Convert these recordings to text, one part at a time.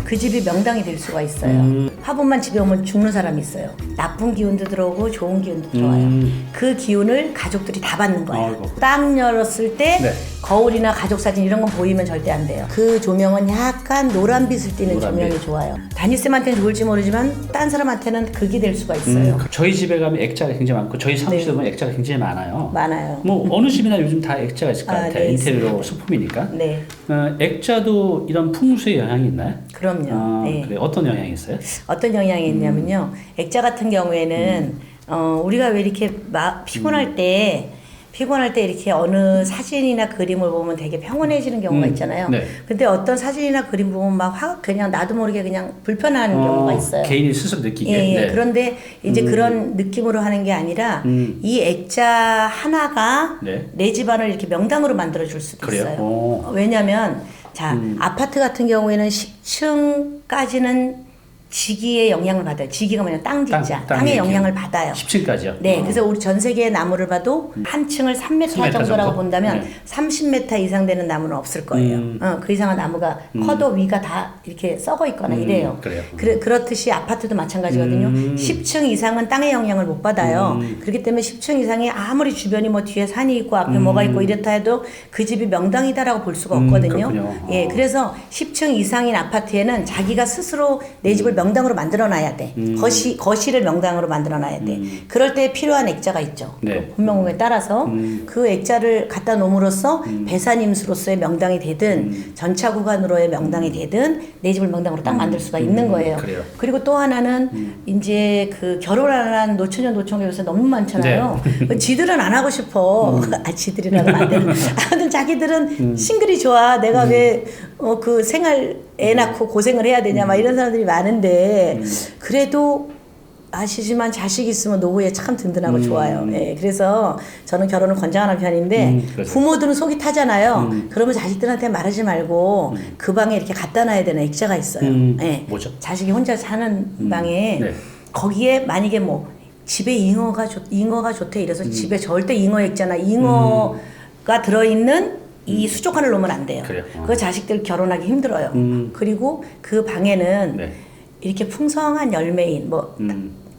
그 집이 명당이 될 수가 있어요. 화분만 집에 오면 죽는 사람이 있어요. 나쁜 기운도 들어오고 좋은 기운도 들어와요. 그 기운을 가족들이 다 받는 거예요. 아이고. 딱 열었을 때 네. 거울이나 가족 사진 이런 건 보이면 절대 안 돼요. 그 조명은 약간 노란빛을 띠는 노란빛. 조명이 좋아요. 담임쌤한테는 좋을지 모르지만 딴 사람한테는 극이 될 수가 있어요. 저희 집에 가면 액자가 굉장히 많고 저희 사무실에 보면 액자가 굉장히 많아요. 많아요. 뭐 어느 집이나 요즘 다 액자가 있을 것 같아요. 네, 인테리어 있습니다. 소품이니까. 네, 액자도 이런 풍수의 영향이 있나요? 그럼요. 네. 그래 어떤 영향이 있어요? 어떤 영향이 있냐면요. 액자 같은 경우에는 우리가 왜 이렇게 피곤할 때 이렇게 어느 사진이나 그림을 보면 되게 평온해지는 경우가 있잖아요. 네. 근데 어떤 사진이나 그림 보면 막 그냥 나도 모르게 그냥 불편한 경우가 있어요. 개인이 스스로 느끼게. 예, 예. 네. 그런데 이제 그런 느낌으로 하는 게 아니라 이 액자 하나가 네. 내 집안을 이렇게 명당으로 만들어 줄 수도 그래요? 있어요. 오. 왜냐면 자, 아파트 같은 경우에는 10층까지는 지기의 영향을 받아요. 지기가 뭐냐 땅지자. 땅의 영향을 받아요. 10층까지요? 네, 그래서 우리 전 세계의 나무를 봐도 한 층을 3m 3m 정도라고 정도? 본다면 네. 30m 이상 되는 나무는 없을 거예요. 그 이상한 나무가 커도 위가 다 이렇게 썩어 있거나 이래요. 그래요. 그렇듯이 아파트도 마찬가지거든요. 10층 이상은 땅의 영향을 못 받아요. 그렇기 때문에 10층 이상이 아무리 주변이 뭐 뒤에 산이 있고 앞에 뭐가 있고 이렇다 해도 그 집이 명당이다라고 볼 수가 없거든요. 그렇군요. 예, 그래서 10층 이상인 아파트에는 자기가 스스로 내 집을 명당으로 만들어놔야 돼. 거실을 명당으로 만들어놔야 돼. 그럴 때 필요한 액자가 있죠. 네. 그 본명공에 따라서 그 액자를 갖다 놓음으로써 배산임수로서의 명당이 되든 전차구간으로의 명당이 되든 내 집을 명당으로 딱 만들 수가 있는 거예요. 그래요. 그리고 또 하나는 이제 그 결혼 안 한 노처녀 노총각 요새 너무 많잖아요. 지들은 안 하고 싶어. 지들이라고 안 되는. 아무튼 자기들은 싱글이 좋아. 내가 왜 그 생활 애 낳고 고생을 해야 되냐 막 이런 사람들이 많은데 그래도 아시지만 자식 있으면 노후에 참 든든하고 좋아요. 예, 그래서 저는 결혼을 권장하는 편인데 그렇죠. 부모들은 속이 타잖아요. 그러면 자식들한테 말하지 말고 그 방에 이렇게 갖다 놔야 되는 액자가 있어요. 예, 뭐죠? 자식이 혼자 사는 방에 네. 거기에 만약에 뭐 집에 잉어가 좋대 이래서 집에 절대 잉어 액자나 잉어가 들어있는 이 수족관을 놓으면 안 돼요. 그래요. 그 자식들 결혼하기 힘들어요. 그리고 그 방에는 네. 이렇게 풍성한 열매인 뭐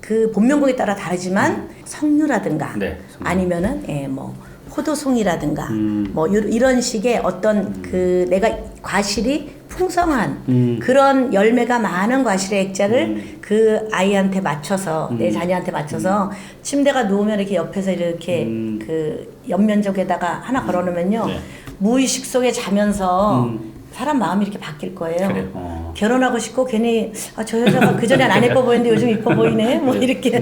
그 본명곡에 따라 다르지만 석류라든가 네, 아니면은 뭐 포도송이라든가 뭐 이런 식의 어떤 그 내가 과실이 풍성한 그런 열매가 많은 과실의 액자를 그 아이한테 맞춰서 내 자녀한테 맞춰서 침대가 누우면 이렇게 옆에서 이렇게 그 옆면적에다가 하나 걸어놓으면요 네. 무의식 속에 자면서 사람 마음이 이렇게 바뀔 거예요. 그래요? 결혼하고 싶고 괜히 저 여자가 그전엔 안 예뻐 보이는데 요즘 이뻐 보이네 뭐 이렇게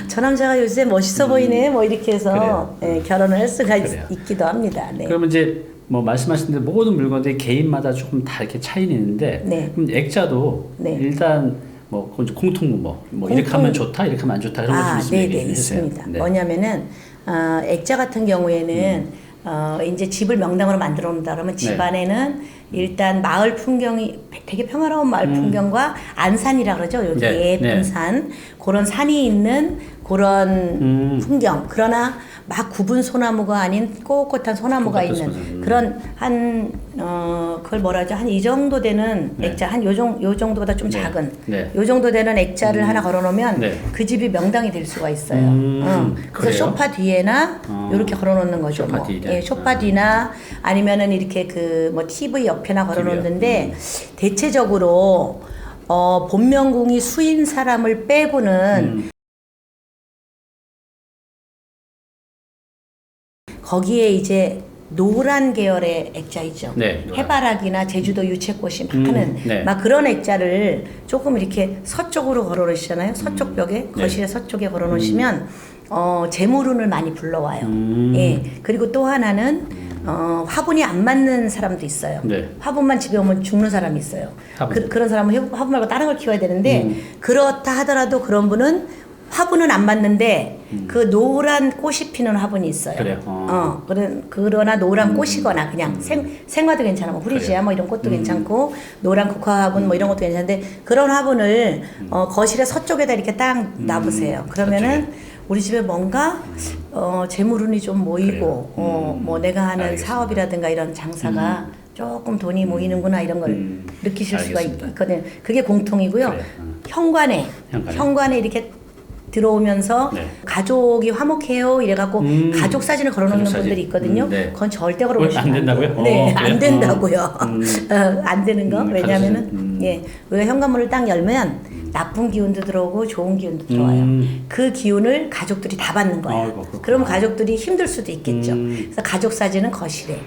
저 남자가 요새 멋있어 보이네 뭐 이렇게 해서 결혼을 할 수가 있기도 합니다. 네. 그러면 이제 뭐 말씀하신 대로 모든 물건들이 개인마다 조금 다 이렇게 차이는 있는데 네. 그럼 액자도 네. 일단 뭐 공통 이렇게 하면 좋다 이렇게 하면 안 좋다 그런 거 좀 네네 얘기해 주세요. 있습니다. 네. 뭐냐면은 액자 같은 경우에는 이제 집을 명당으로 만들어 놓는다 그러면 집 안에는 일단 마을 풍경이 되게 평화로운 마을 풍경과 안산이라 그러죠. 여기 예쁜 산 그런 산이 있는 그런 풍경. 그러나 막 굽은 소나무가 아닌 꼿꼿한 소나무가 있는 그런 그걸 뭐라 하죠? 한 이 정도 되는 액자 한 요 정도보다 좀 작은 요 정도 되는 액자를 하나 걸어 놓으면 그 집이 명당이 될 수가 있어요. 그래서 소파 뒤에나 이렇게 걸어 놓는 거죠. 소파 뭐. 뒤에. 예, 소파 뒤나 아니면은 이렇게 그 뭐 TV 옆에나 걸어 놓는데 대체적으로 본명궁이 수인 사람을 빼고는 거기에 이제 노란 계열의 액자 있죠. 네, 해바라기나 제주도 유채꽃이 많은 막 그런 액자를 조금 이렇게 서쪽으로 걸어 놓으시잖아요. 서쪽 벽에 거실의 서쪽에 걸어 놓으시면 재물운을 많이 불러와요. 예. 그리고 또 하나는 화분이 안 맞는 사람도 있어요. 네. 화분만 집에 오면 죽는 사람이 있어요. 그런 사람은 화분 말고 다른 걸 키워야 되는데 그렇다 하더라도 그런 분은 화분은 안 맞는데 그 노란 꽃이 피는 화분이 있어요. 그래요. 그러나 노란 꽃이거나 그냥 생화도 괜찮아. 뭐 후리지아 뭐 이런 꽃도 괜찮고 노란 국화 화분 뭐 이런 것도 괜찮은데 그런 화분을 거실의 서쪽에다 이렇게 딱 놔보세요. 그러면은 우리 집에 뭔가 재물운이 좀 모이고 뭐 내가 하는 사업이라든가 이런 장사가 조금 돈이 모이는구나 이런 걸 느끼실 수가 알겠습니다. 있거든요. 그게 공통이고요. 그래요. 현관에 이렇게 들어오면서 네. 가족이 화목해요 이래갖고 가족 사진을 걸어놓는 가족 사진. 분들이 있거든요. 네. 그건 절대 걸어놓으시면 안 된다고요? 네, 그래요? 안 된다고요. 안 되는 거. 왜냐하면은 우리가 현관문을 딱 열면 나쁜 기운도 들어오고 좋은 기운도 들어와요. 그 기운을 가족들이 다 받는 거예요. 아이고, 그럼 가족들이 힘들 수도 있겠죠. 그래서 가족 사진은 거실에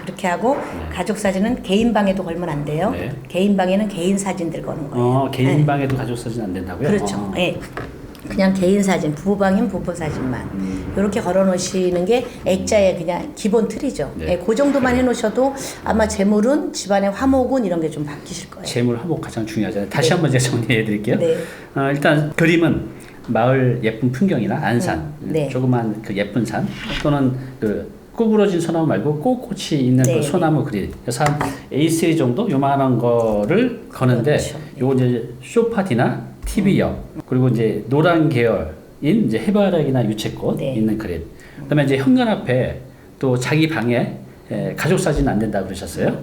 그렇게 하고 가족 사진은 개인 방에도 걸면 안 돼요. 네. 개인 방에는 개인 사진들 거는 거예요. 개인 네. 방에도 가족 사진 안 된다고요? 그렇죠. 예. 그냥 개인 사진, 부부방이면 부부 사진만 이렇게 걸어놓으시는 게 액자의 그냥 기본 틀이죠. 네. 예, 그 정도만 해놓으셔도 아마 재물은 집안의 화목은 이런 게 좀 바뀌실 거예요. 재물 화목 가장 중요하잖아요. 다시 네. 한번 제가 정리해 드릴게요. 네. 일단 그림은 마을 예쁜 풍경이나 안산, 네. 조그만 그 예쁜 산 또는 그 구부러진 소나무 말고 꼿꼿이 있는 네. 그 소나무 그림. 그래서 한 A3 정도 요만한 거를 거는데 그렇죠. 요거 이제 소파디나 TV역 그리고 이제 노란 계열인 이제 해바라기나 유채꽃 네. 있는 그림. 그다음에 이제 현관 앞에 또 자기 방에 가족 사진 안 된다 그러셨어요.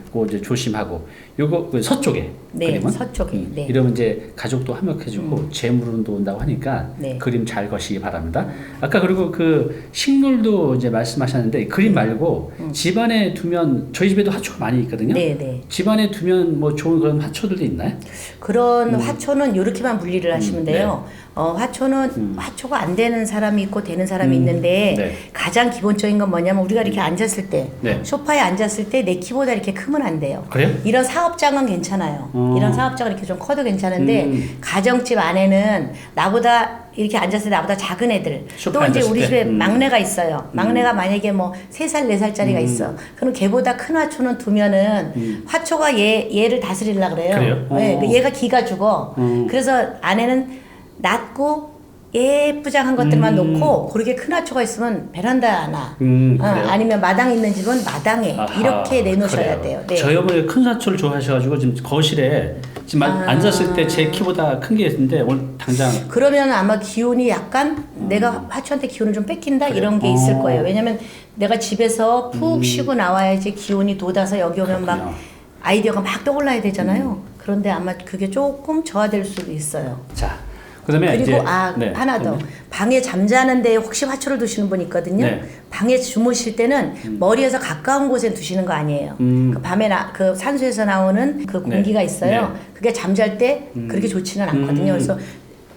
그거 이제 조심하고 요거 그 서쪽에 네, 그림은 서쪽에. 네. 이러면 이제 가족도 화목해지고 재물운도 온다고 하니까 네. 그림 잘 거시기 바랍니다. 아까 그리고 그 식물도 이제 말씀하셨는데 그림 말고 집안에 두면 저희 집에도 화초가 많이 있거든요. 네, 네. 집안에 두면 뭐 좋은 그런 화초들도 있나요? 그런 화초는 이렇게만 분리를 하시면 돼요. 화초는 화초가 안 되는 사람이 있고 되는 사람이 있는데 네. 가장 기본적인 건 뭐냐면 우리가 이렇게 앉았을 때 네. 소파에 앉았을 때 내 키보다 이렇게 크면 안 돼요. 그래요? 이런 사업장은 괜찮아요. 이런 사업장은 이렇게 좀 커도 괜찮은데 가정집 안에는 나보다 이렇게 앉았을 때 나보다 작은 애들 또 소파에 이제 앉았을 우리 때? 집에 막내가 있어요. 막내가 만약에 뭐 3살, 4살짜리가 있어. 그럼 걔보다 큰 화초는 두면은 화초가 얘를 다스리려고 그래요. 그래요? 네, 얘가 기가 죽어. 그래서 안에는 낮고 예쁘장한 것들만 놓고 그렇게 큰 화초가 있으면 베란다나 그래요? 아니면 마당 있는 집은 마당에 아하, 이렇게 내놓으셔야 그래요. 돼요. 네. 저희 어머니 큰 사초를 좋아하셔가지고 지금 거실에 지금 앉았을 때 제 키보다 큰 게 있는데 오늘 당장 그러면 아마 기운이 약간 내가 화초한테 기운을 좀 뺏긴다 그래요? 이런 게 있을 거예요. 왜냐면 내가 집에서 푹 쉬고 나와야지 기운이 돋아서 여기 오면 막 그렇군요. 아이디어가 막 떠올라야 되잖아요. 그런데 아마 그게 조금 저하될 수도 있어요. 자 그다음에 그리고 이제 네, 하나 더 방에 잠자는데 혹시 화초를 두시는 분 있거든요. 네. 방에 주무실 때는 머리에서 가까운 곳에 두시는 거 아니에요. 그 밤에 그 산소에서 나오는 그 공기가 네. 있어요. 네. 그게 잠잘 때 그렇게 좋지는 않거든요. 그래서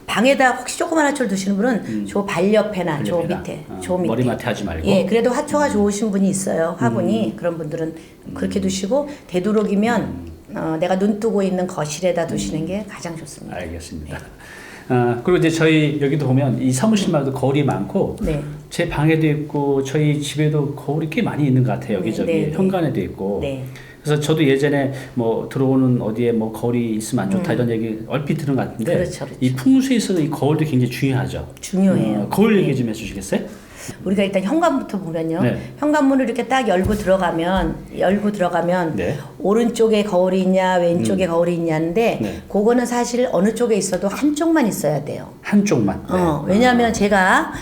방에다 혹시 조그만 화초를 두시는 분은 저 발 옆에나 저 옆에나. 밑에, 저 밑에. 머리맡에 하지 말고. 예, 그래도 화초가 좋으신 분이 있어요. 화분이 그런 분들은 그렇게 두시고 되도록이면 내가 눈 뜨고 있는 거실에다 두시는 게 가장 좋습니다. 알겠습니다. 그리고 이제 저희 여기도 보면 이 사무실마다 거울이 많고 네. 제 방에도 있고 저희 집에도 거울이 꽤 많이 있는 것 같아요. 여기저기 네, 네. 현관에도 있고. 네. 그래서 저도 예전에 뭐 들어오는 어디에 뭐 거울이 있으면 안 좋다 이런 얘기 얼핏 들은 것 같은데 그렇죠, 그렇죠. 이 풍수에 있어서 이 거울도 굉장히 중요하죠. 중요해요. 거울 네. 얘기 좀 해주시겠어요? 우리가 일단 현관부터 보면요. 네. 현관문을 이렇게 딱 열고 들어가면 네. 오른쪽에 거울이 있냐 왼쪽에 거울이 있냐인데 네. 그거는 사실 어느 쪽에 있어도 한쪽만 있어야 돼요. 한쪽만. 네. 왜냐하면 제가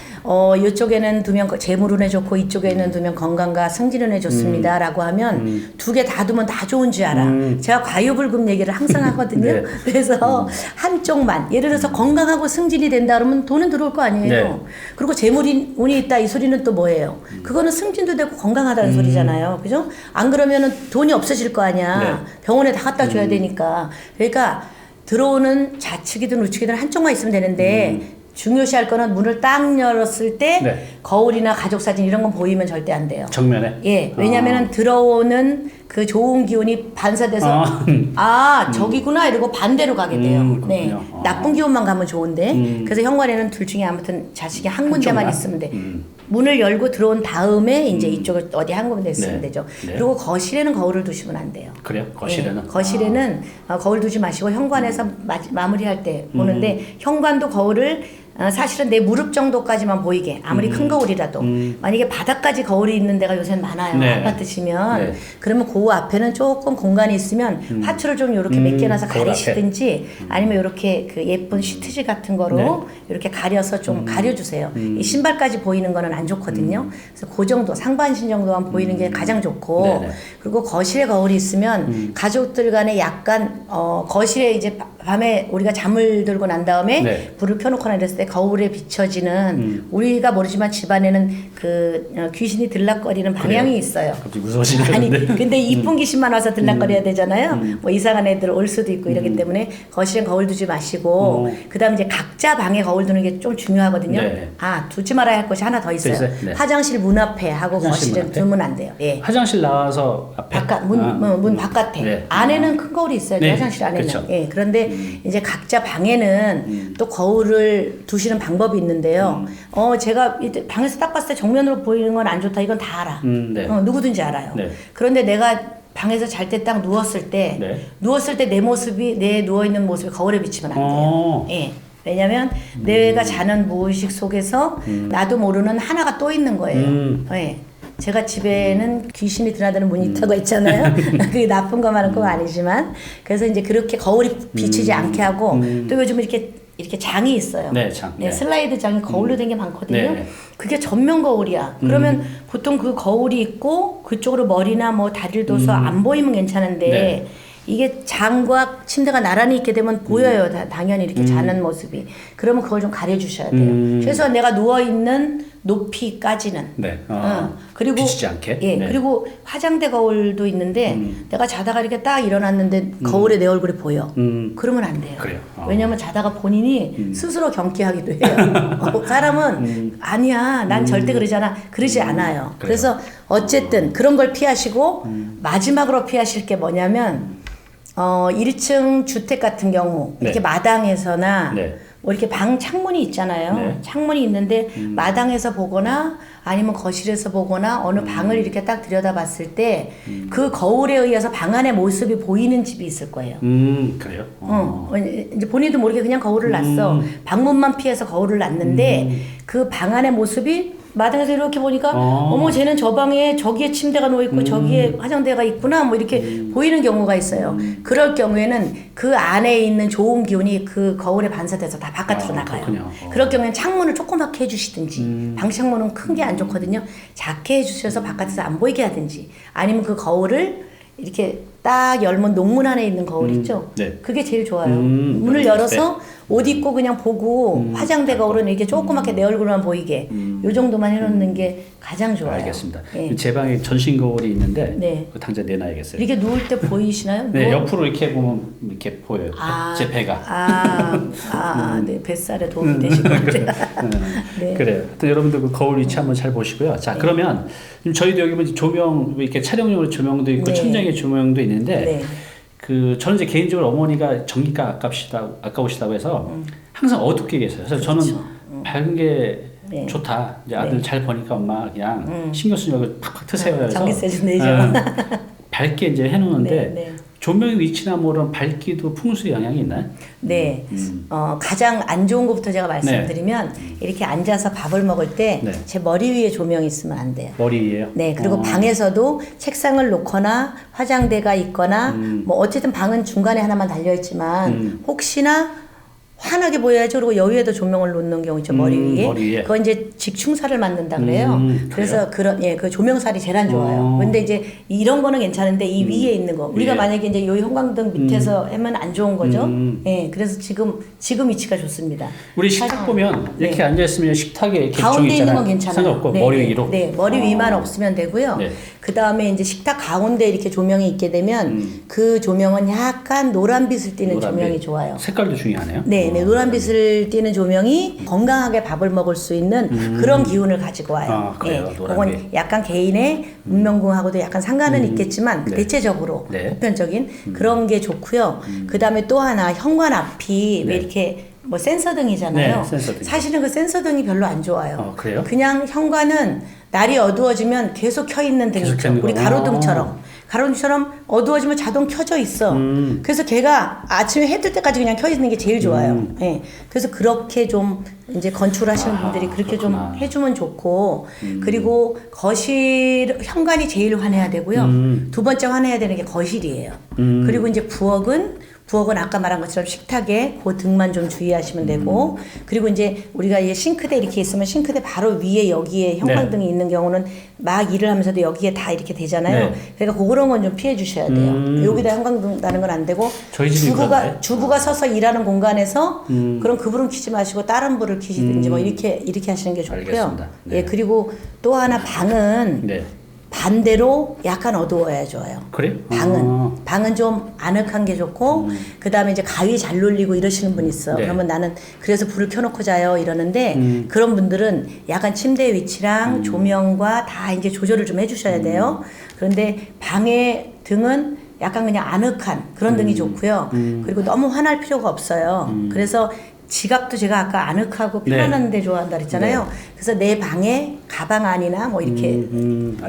이쪽에는 두면 재물운에 좋고 이쪽에는 두면 건강과 승진운에 좋습니다라고 하면 두 개 다 두면 다 좋은 줄 알아. 제가 과유불급 얘기를 항상 하거든요. 네. 그래서 한쪽만 예를 들어서 건강하고 승진이 된다 그러면 돈은 들어올 거 아니에요. 네. 그리고 재물운이 있다 이 소리는 또 뭐예요? 그거는 승진도 되고 건강하다는 소리잖아요. 그죠? 안 그러면은 돈이 없어질 거 아니야. 네. 병원에 다 갖다 줘야 되니까. 그러니까 들어오는 좌측이든 우측이든 한쪽만 있으면 되는데 중요시할 거는 문을 딱 열었을 때 네. 거울이나 가족 사진 이런 건 보이면 절대 안 돼요. 정면에. 예, 왜냐면은 들어오는 그 좋은 기운이 반사돼서 저기구나 이러고 반대로 가게 돼요. 네, 그렇군요. 나쁜 기운만 가면 좋은데 그래서 현관에는 둘 중에 아무튼 자식이 한 군데만 한쪽만? 있으면 돼. 문을 열고 들어온 다음에 이제 이쪽을 어디 한 군데 있으면 네. 되죠. 네. 그리고 거실에는 거울을 두시면 안 돼요. 그래요? 거실에는? 예, 거실에는 거울 두지 마시고 현관에서 마무리할 때 보는데 현관도 거울을 사실은 내 무릎 정도까지만 보이게 아무리 큰 거울이라도 만약에 바닥까지 거울이 있는 데가 요새는 많아요. 네. 아파트시면 네. 그러면 그 앞에는 조금 공간이 있으면 화투를 좀 이렇게 맡겨놔서 거울 가리시든지 아니면 이렇게 그 예쁜 시트지 같은 거로 네. 이렇게 가려서 좀 가려주세요. 이 신발까지 보이는 거는 안 좋거든요. 그래서 그 정도 상반신 정도만 보이는 게 가장 좋고 네네. 그리고 거실에 거울이 있으면 가족들 간에 약간 거실에 이제 밤에 우리가 잠을 들고 난 다음에 네. 불을 켜놓거나 이랬을 때 거울에 비춰지는 우리가 모르지만 집안에는 그 귀신이 들락거리는 방향이 있어요. 갑자기 무서워지는데. 아니 근데 이쁜 귀신만 와서 들락거려야 되잖아요. 뭐 이상한 애들 올 수도 있고 이러기 때문에 거실엔 거울 두지 마시고 그다음 이제 각자 방에 거울 두는 게 좀 중요하거든요. 네. 두지 말아야 할 것이 하나 더 있어요. 있어요? 네. 화장실 문 앞에 하고 화장실 문 거실은 앞에? 두면 안 돼요. 예. 화장실 나와서 앞에 바깥 문 바깥에 네. 안에는 큰 거울이 있어요. 네. 화장실 안에는. 그렇죠. 예. 그런데 이제 각자 방에는 또 거울을 두시는 방법이 있는데요. 제가 이때 방에서 딱 봤을 때 정면으로 보이는 건 안 좋다. 이건 다 알아. 네. 누구든지 알아요. 네. 그런데 내가 방에서 잘 때 딱 누웠을 때 내 모습이 내 누워 있는 모습이 거울에 비치면 안 돼요. 예. 왜냐면 내가 자는 무의식 속에서 나도 모르는 하나가 또 있는 거예요. 예. 제가 집에는 귀신이 드나드는 모니터가 있잖아요. 그게 나쁜 것만은 꼭 아니지만 그래서 이제 그렇게 거울이 비치지 않게 하고 또 요즘 이렇게 장이 있어요. 네, 장. 네, 슬라이드 장이 거울로 된 게 많거든요. 네. 그게 전면 거울이야. 그러면 보통 그 거울이 있고 그쪽으로 머리나 뭐 다리를 둬서 안 보이면 괜찮은데 네. 이게 장과 침대가 나란히 있게 되면 보여요. 당연히 이렇게 자는 모습이. 그러면 그걸 좀 가려주셔야 돼요. 최소한 내가 누워있는 높이까지는. 네. 그리고 비치지 않게. 예. 네. 그리고 화장대 거울도 있는데 내가 자다가 이렇게 딱 일어났는데 거울에 내 얼굴이 보여. 그러면 안 돼요. 그래요. 왜냐면 자다가 본인이 스스로 경계하기도 해요. 사람은 아니야. 난 절대 그러잖아. 그러지 않아요. 그래서 어쨌든 그런 걸 피하시고 마지막으로 피하실 게 뭐냐면 1층 주택 같은 경우 네. 이렇게 마당에서나 네. 뭐 이렇게 방 창문이 있잖아요. 네. 창문이 있는데 마당에서 보거나 아니면 거실에서 보거나 어느 방을 이렇게 딱 들여다봤을 때 그 거울에 의해서 방 안의 모습이 보이는 집이 있을 거예요. 그래요. 이제 본인도 모르게 그냥 거울을 놨어. 방문만 피해서 거울을 놨는데 그 방 안의 모습이 마당에서 이렇게 보니까 어머 쟤는 저 방에 저기에 침대가 놓여 있고 저기에 화장대가 있구나 뭐 이렇게 보이는 경우가 있어요. 그럴 경우에는 그 안에 있는 좋은 기운이 그 거울에 반사돼서 다 바깥으로 나가요. 그렇군요. 그럴 경우에는 창문을 조그맣게 해주시든지 방창문은 큰 게 안 좋거든요. 작게 해주셔서 바깥에서 안 보이게 하든지 아니면 그 거울을 이렇게 딱 열면 농문 안에 있는 거울 있죠? 네. 그게 제일 좋아요. 문을 열어서 옷 입고 그냥 보고 화장대 거울은 이렇게 조그맣게 내 얼굴만 보이게 요 정도만 해놓는 게 가장 좋아요. 알겠습니다. 예. 제 방에 전신 거울이 있는데 네. 그 당장 내놔야겠어요. 이렇게 누울 때 보이시나요? 네, 옆으로 이렇게 보면 이렇게 보여요. 제 배가. 네, 뱃살에 도움이 되실 것 같아요. 네. 그래요. 하여튼 여러분들 그 거울 위치 한번 잘 보시고요. 자, 그러면 지금 저희도 여기 보면 조명 이렇게 촬영용으로 조명도 있고 네. 천장에 조명도 있는데 네. 저는 이제 개인적으로 어머니가 전기가 아까우시다고 해서 항상 어둡게 계세요. 그래서 저는 밝은 게 네. 좋다. 이제 아들 네. 잘 보니까 엄마 그냥 신경 쓰지 말고 팍팍 트세요. 그래서 전기세 좀 내죠. 밝게 이제 해놓는데 네, 네. 조명의 위치나 뭐 이런 밝기도 풍수의 영향이 있나요? 네. 가장 안 좋은 것부터 제가 말씀드리면 이렇게 앉아서 밥을 먹을 때 제 네. 머리 위에 조명이 있으면 안 돼요. 머리 위에요? 네, 그리고 방에서도 책상을 놓거나 화장대가 있거나 뭐 어쨌든 방은 중간에 하나만 달려 있지만 혹시나 환하게 보여야죠. 그리고 여기에도 조명을 놓는 경우 있죠. 머리 위에. 머리 위에. 그건 이제 직충살을 맞는다 그래요. 그래서 그 조명살이 제일 안 좋아요. 근데 이제 이런 거는 괜찮은데 이 위에 있는 거. 우리가 위에. 만약에 이제 요 형광등 밑에서 하면 안 좋은 거죠. 예. 그래서 지금 위치가 좋습니다. 우리 식탁 보면 이렇게 네. 앉아 있으면 식탁에 이렇게 가운데 종이 있는 있잖아요. 건 괜찮아요. 상관없고 네, 머리 네, 위로. 네, 머리 위만 없으면 되고요. 네. 그 다음에 이제 식탁 가운데 이렇게 조명이 있게 되면 그 조명은 약간 노란빛을 띠는 노란빛. 조명이 좋아요. 색깔도 중요하네요. 네, 노란빛을 띠는 조명이 건강하게 밥을 먹을 수 있는 그런 기운을 가지고 와요. 그래요. 네, 노란빛. 그건 약간 개인의 문명궁하고도 약간 상관은 있겠지만 네. 대체적으로 네. 보편적인 그런 게 좋고요. 그 다음에 또 하나 현관 앞이 왜 네. 이렇게 뭐 센서등이잖아요. 네, 센서등. 사실은 그 센서등이 별로 안 좋아요. 그래요? 그냥 현관은 날이 어두워지면 계속 켜 있는 등이 계속 있죠. 켜는 우리 거. 가로등처럼. 가로등처럼 어두워지면 자동 켜져 있어. 그래서 걔가 아침에 해 뜰 때까지 그냥 켜 있는 게 제일 좋아요. 예. 그래서 그렇게 좀 이제 건축하시는 분들이 그렇게 그렇구나. 좀 해주면 좋고, 그리고 거실 현관이 제일 환해야 되고요. 두 번째 환해야 되는 게 거실이에요. 그리고 이제 부엌은 아까 말한 것처럼 식탁에 그 등만 좀 주의하시면 되고, 그리고 이제 우리가 이제 싱크대 이렇게 있으면 싱크대 바로 위에 여기에 현관등이 있는 경우는 막 일을 하면서도 여기에 다 이렇게 되잖아요. 네. 그러니까 그런 건 좀 피해 주셔야 돼요. 여기다 현관등 다는 건 안 되고, 저희 집이 그런데? 주부가 서서 일하는 공간에서 그럼 그 불은 켜지 마시고 다른 불을 켜시든지 뭐 이렇게 하시는 게 좋고요. 알겠습니다. 네. 예, 그리고 또 하나 방은 네. 반대로 약간 어두워야 좋아요. 그래요? 방은 좀 아늑한 게 좋고, 그 다음에 이제 가위 잘 놀리고 이러시는 분 있어. 네. 그러면 나는 그래서 불을 켜놓고 자요 이러는데, 그런 분들은 약간 침대 위치랑 조명과 다 이제 조절을 좀 해주셔야 돼요. 그런데 방의 등은 약간 그냥 아늑한 그런 등이 좋고요. 그리고 너무 환할 필요가 없어요. 그래서 지갑도 제가 아까 아늑하고 편안한 데 좋아한다 그랬잖아요. 그래서 내 방에 가방 안이나 뭐 이렇게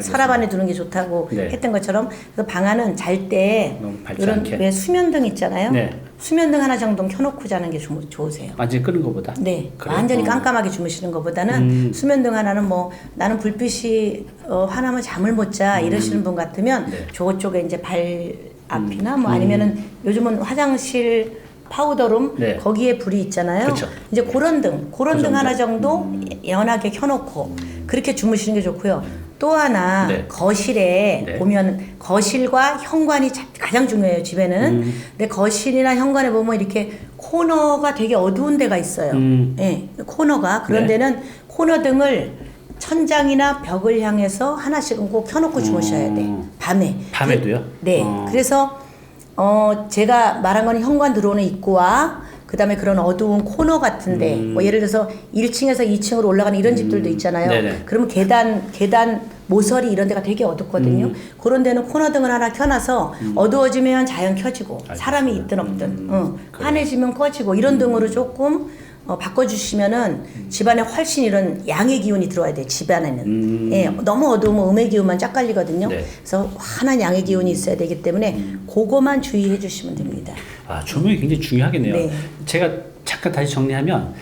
서랍 안에 두는 게 좋다고 했던 것처럼, 그래서 방 안은 잘 때 너무 밝지 이런 않게. 왜 수면등 있잖아요. 네. 수면등 하나 정도 켜놓고 자는 게 좋으세요. 완전히 끄는 것보다? 네, 그래요? 완전히 깜깜하게 주무시는 것보다는 수면등 하나는 뭐 나는 불빛이 환하면 잠을 못 자 이러시는 분 같으면 저쪽에 이제 발 앞이나 뭐 아니면은 요즘은 화장실 파우더룸 거기에 불이 있잖아요. 그쵸. 이제 그런 등 하나 정도 연하게 켜놓고 그렇게 주무시는 게 좋고요. 또 하나 거실에 보면 거실과 현관이 가장 중요해요, 집에는. 근데 거실이나 현관에 보면 이렇게 코너가 되게 어두운 데가 있어요. 예, 코너가. 그런 데는 코너 등을 천장이나 벽을 향해서 하나씩은 꼭 켜놓고 주무셔야 돼. 밤에. 밤에도요? 네. 그래서 제가 말한 건 현관 들어오는 입구와 그다음에 그런 어두운 코너 같은데 뭐 예를 들어서 1층에서 2층으로 올라가는 이런 집들도 있잖아요. 네네. 그러면 계단 모서리 이런 데가 되게 어둡거든요. 그런 데는 코너 등을 하나 켜놔서 어두워지면 자연 켜지고 사람이 있든 없든 환해지면 꺼지고 이런 등으로 조금 바꿔주시면은 집안에 훨씬 이런 양의 기운이 들어와야 돼요. 집안에는. 예, 너무 어두우면 음의 기운만 쫙 깔리거든요. 그래서 환한 양의 기운이 있어야 되기 때문에 그거만 주의해 주시면 됩니다. 아, 조명이 굉장히 중요하겠네요. 네. 제가 잠깐 다시 정리하면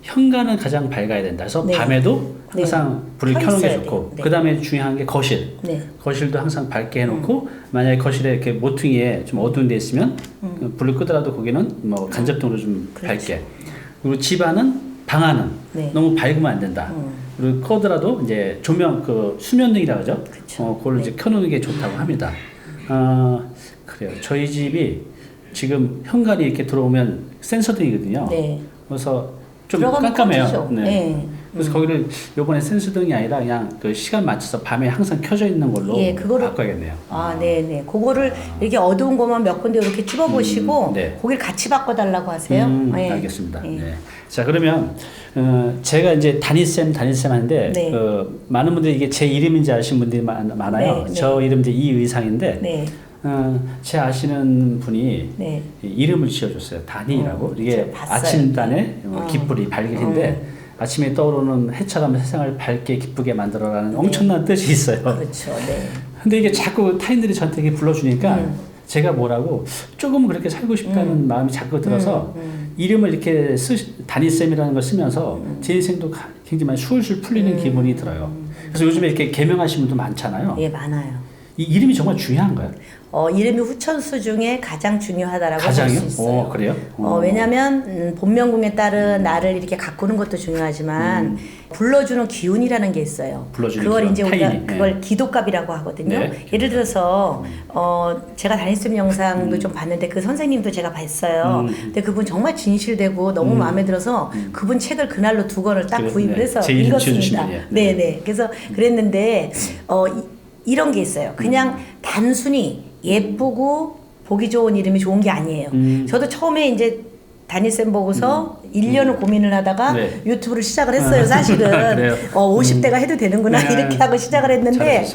현관은 가장 밝아야 된다. 그래서 밤에도 항상 불을 켜는 게 좋고, 그 다음에 중요한 게 거실. 거실도 항상 밝게 해놓고, 만약에 거실에 이렇게 모퉁이에 좀 어두운 데 있으면 불을 끄더라도 거기는 뭐 간접등으로 좀 밝게. 그리고 집안은 방 안은 너무 밝으면 안 된다. 그리고 끄더라도 이제 조명 그 수면등이라 그러죠. 그걸 이제 켜놓는 게 좋다고 합니다. 그래요. 저희 집이 지금 현관이 이렇게 들어오면 센서등이거든요. 그래서 좀 깜깜해요. 그래서 거기를 요번에 센서등이 아니라 그냥 그 시간 맞춰서 밤에 항상 켜져 있는 걸로 바꿔야겠네요. 아, 네네. 그거를 이렇게 어두운 것만 몇 군데 이렇게 집어보시고 거기를 같이 바꿔달라고 하세요. 알겠습니다. 네. 자, 그러면 제가 이제 담임쌤 하는데 많은 분들이 이게 제 이름인지 아시는 분들이 많아요. 저 이름 이제 이의상인데 제 아시는 분이 이름을 지어줬어요. 단이라고. 이게 아침단에 깃불이 발길인데 아침에 떠오르는 해처럼 세상을 밝게 기쁘게 만들어라는 엄청난 뜻이 있어요. 그렇죠. 근데 이게 자꾸 타인들이 저한테 이렇게 불러주니까 제가 뭐라고 조금 그렇게 살고 싶다는 마음이 자꾸 들어서 이름을 이렇게 단이쌤이라는 걸 쓰면서 제 인생도 굉장히 많이 술술 풀리는 기분이 들어요. 그래서 요즘에 이렇게 개명하시는 분도 많잖아요. 예, 많아요. 이 이름이 정말 중요한가요? 이름이 후천수 중에 가장 중요하다라고 볼 수 있어요. 그래요? 왜냐하면 본명궁에 따른 나를 이렇게 가꾸는 것도 중요하지만 불러주는 기운이라는 게 있어요. 그걸 이제 우리가 그걸 기도값이라고 하거든요. 예를 들어서 제가 담임쌤 영상도 좀 봤는데 그 선생님도 제가 봤어요. 근데 그분 정말 진실되고 너무 마음에 들어서 그분 책을 그날로 2권을 딱 구입을 해서 읽었습니다. 네네. 그래서 그랬는데 이런 게 있어요. 그냥 단순히 예쁘고 보기 좋은 이름이 좋은 게 아니에요. 저도 처음에 이제 담임쌤 보고서 1년을 고민을 하다가 네. 유튜브를 시작을 했어요. 사실은 50대가 해도 되는구나 이렇게 하고 시작을 했는데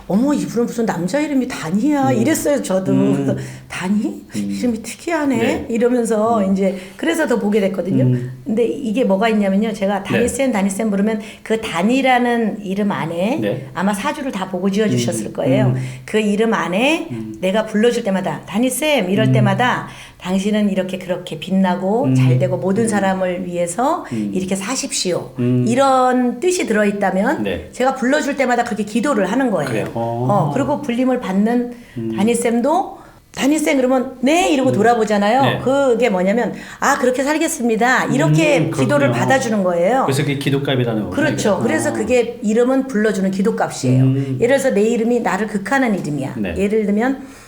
어머 이분은 무슨 남자 이름이 단이야 이랬어요. 저도 그래서 단이 이름이 특이하네 이러면서 이제 그래서 더 보게 됐거든요. 근데 이게 뭐가 있냐면요. 제가 다니쌤 다니쌤 부르면 그 단이라는 이름 안에 아마 사주를 다 보고 지어주셨을 거예요. 그 이름 안에 내가 불러줄 때마다 다니쌤 이럴 때마다 당신은 이렇게 그렇게 빛나고 잘되고 모든 사람을 위해서 이렇게 사십시오. 이런 뜻이 들어있다면 제가 불러줄 때마다 그렇게 기도를 하는 거예요. 그리고 불림을 받는 다니쌤도 다니쌤 그러면 네 이러고 돌아보잖아요. 그게 뭐냐면 아 그렇게 살겠습니다. 이렇게 기도를 받아주는 거예요. 그래서 그게 기도값이라는 거죠. 그렇죠. 그래서 그게 이름은 불러주는 기도값이에요. 예를 들어서 내 이름이 나를 극하는 이름이야. 예를 들면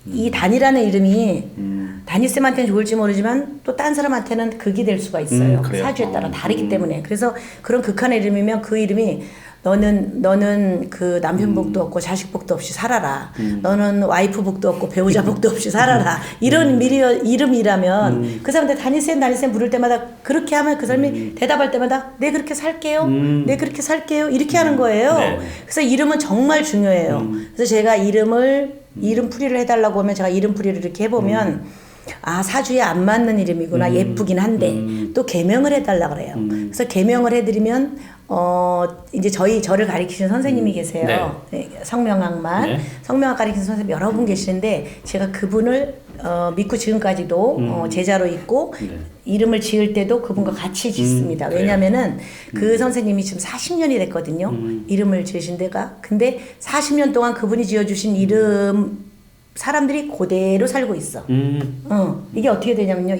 이 단이라는 이름이 다니쌤한테는 좋을지 모르지만 또 딴 사람한테는 극이 될 수가 있어요. 사주에 따라 다르기 때문에. 그래서 그런 극한의 이름이면 그 이름이 너는 그 남편 복도 없고 자식 복도 없이 살아라. 너는 와이프 복도 없고 배우자 복도 없이 살아라. 이런 이름이라면 그 사람한테 다니쌤 부를 때마다 그렇게 하면 그 사람이 대답할 때마다 네 그렇게 살게요. 네 그렇게 살게요. 이렇게 하는 거예요. 그래서 이름은 정말 중요해요. 그래서 제가 이름 풀이를 해달라고 하면 제가 이름 풀이를 이렇게 해보면 아 사주에 안 맞는 이름이구나 예쁘긴 한데 또 개명을 해달라 그래요. 그래서 개명을 해드리면 이제 저를 가르치신 선생님이 계세요. 성명학만 성명학 가르치는 선생님 여러 분 계시는데 제가 그분을 믿고 지금까지도 제자로 있고 이름을 지을 때도 그분과 같이 짓습니다. 왜냐면은 그 선생님이 지금 40년이 됐거든요. 이름을 지으신 데가. 근데 40년 동안 그분이 지어주신 이름 사람들이 그대로 살고 있어. 이게 어떻게 되냐면요.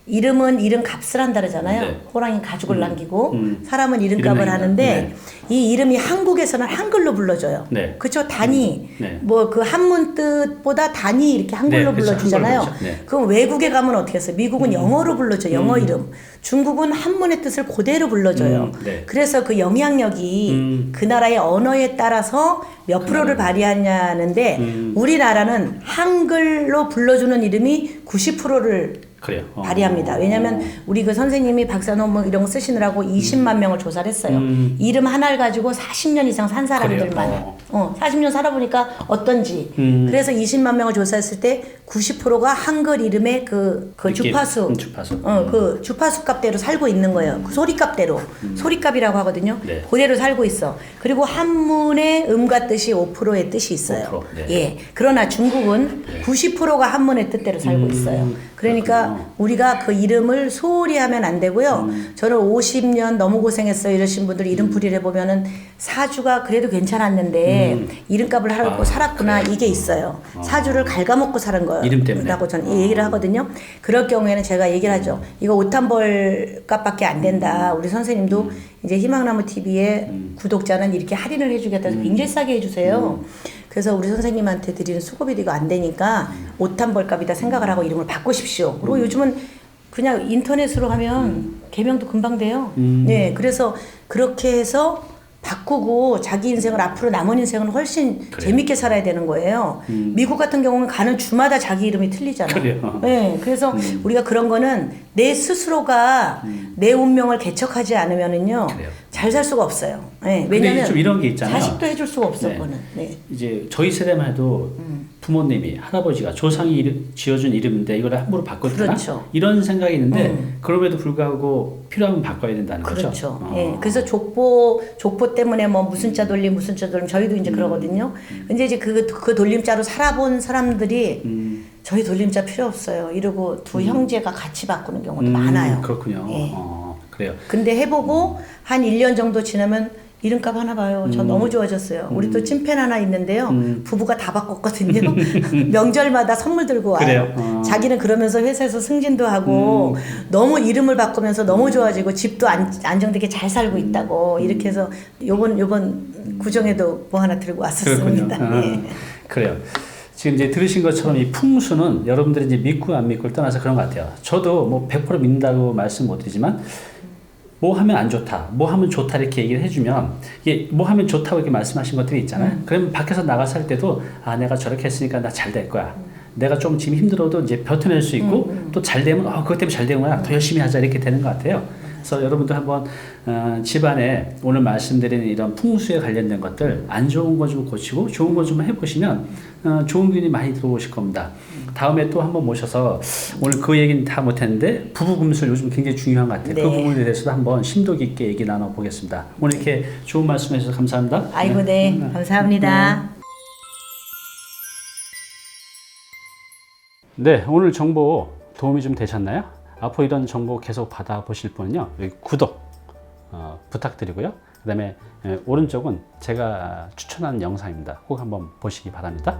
이름은 이름 값을 한다 그러잖아요. 호랑이 가죽을 남기고 사람은 이름값을 하는데 이 이름이 한국에서는 한글로 불러줘요. 그렇죠? 단위 뭐 그 한문 뜻보다 단위 이렇게 한글로 불러주잖아요. 그럼 외국에 가면 어떻게 했어요? 미국은 영어로 불러줘. 영어 이름. 중국은 한문의 뜻을 그대로 불러줘요. 그래서 그 영향력이 그 나라의 언어에 따라서 몇 프로를 발휘하냐는데 우리나라는 한글로 불러주는 이름이 90%를 발휘합니다. 왜냐하면 우리 그 선생님이 박사 논문 이런 거 쓰시느라고 20만 명을 조사를 했어요. 이름 하나를 가지고 40년 이상 산 사람들만 40년 살아보니까 어떤지. 그래서 20만 명을 조사했을 때 90%가 한글 이름의 그 주파수 그 주파수 값대로 살고 있는 거예요. 그 소리값대로 소리값이라고 하거든요. 그대로 살고 있어. 그리고 한문의 음과 뜻이 5%의 뜻이 있어요. 그러나 중국은 90%가 한문의 뜻대로 살고 있어요. 그러니까 우리가 그 이름을 소홀히 하면 안 되고요. 저는 50년 너무 고생했어요 이러신 분들 이름풀이를 해보면은 사주가 그래도 괜찮았는데 이름값을 하고 살았구나 이게 있어요. 사주를 갉아먹고 사는 거라고 저는 얘기를 하거든요. 그럴 경우에는 제가 얘기를 하죠. 이거 옷 한 벌 값밖에 안 된다. 우리 선생님도 이제 희망나무 TV의 구독자는 이렇게 할인을 해주겠다 해서 굉장히 싸게 해주세요. 그래서 우리 선생님한테 드리는 수고비도 이거 안 되니까 옷 한 벌 값이다 생각을 하고 이름을 바꾸십시오. 그리고 요즘은 그냥 인터넷으로 하면 개명도 금방 돼요. 네, 그래서 그렇게 해서 바꾸고 자기 인생을 앞으로 남은 인생은 훨씬 재밌게 살아야 되는 거예요. 미국 같은 경우는 가는 주마다 자기 이름이 틀리잖아요. 네, 그래서 우리가 그런 거는 내 스스로가 내 운명을 개척하지 않으면은요 잘 살 수가 없어요. 네, 왜냐면 좀 이런 게 있잖아요. 자식도 해줄 수가 없어 그거는. 이제 저희 세대만 해도 부모님이 할아버지가 조상이 지어준 이름인데 이걸 함부로 바꿔도 되나? 이런 생각이 있는데 그럼에도 불구하고 필요하면 바꿔야 된다는 거죠. 그렇죠. 그래서 족보 때문에 뭐 무슨 자 돌림 저희도 이제 그러거든요. 근데 이제 그 돌림자로 살아본 사람들이 저희 돌림자 필요 없어요. 이러고 두 형제가 같이 바꾸는 경우도 많아요. 그렇군요. 그래요. 근데 해보고 한 1년 정도 지나면 이름값 하나 봐요. 저 너무 좋아졌어요. 우리 또 찐팬 하나 있는데요. 부부가 다 바꿨거든요. 명절마다 선물 들고 와요. 자기는 그러면서 회사에서 승진도 하고 너무 이름을 바꾸면서 너무 좋아지고 집도 안정되게 잘 살고 있다고 이렇게 해서 요번 구정에도 뭐 하나 들고 왔었습니다. 그래요. 지금 이제 들으신 것처럼 이 풍수는 여러분들이 이제 믿고 안 믿고를 떠나서 그런 것 같아요. 저도 뭐 100% 믿는다고 말씀 못 드리지만 뭐 하면 안 좋다, 뭐 하면 좋다 이렇게 얘기를 해주면 이게 뭐 하면 좋다고 이렇게 말씀하신 것들이 있잖아요. 그러면 밖에서 나가서 할 때도 아 내가 저렇게 했으니까 나 잘 될 거야. 내가 좀 지금 힘들어도 이제 버텨낼 수 있고 또 잘 되면 그것 때문에 잘 된 거야. 더 열심히 하자 이렇게 되는 것 같아요. 그래서 여러분도 한번 집안에 오늘 말씀드린 이런 풍수에 관련된 것들 안 좋은 거 좀 고치고 좋은 거 좀 해보시면 좋은 균이 많이 들어오실 겁니다. 다음에 또 한번 모셔서 오늘 그 얘기는 다 못했는데 부부금술 요즘 굉장히 중요한 것 같아요. 네. 그 부분에 대해서도 한번 심도 깊게 얘기 나눠보겠습니다. 오늘 이렇게 좋은 말씀 해주셔서 감사합니다. 아이고 네, 감사합니다. 네, 오늘 정보 도움이 좀 되셨나요? 앞으로 이런 정보 계속 받아보실 분은요, 여기 구독 부탁드리고요. 그 다음에 오른쪽은 제가 추천하는 영상입니다. 꼭 한번 보시기 바랍니다.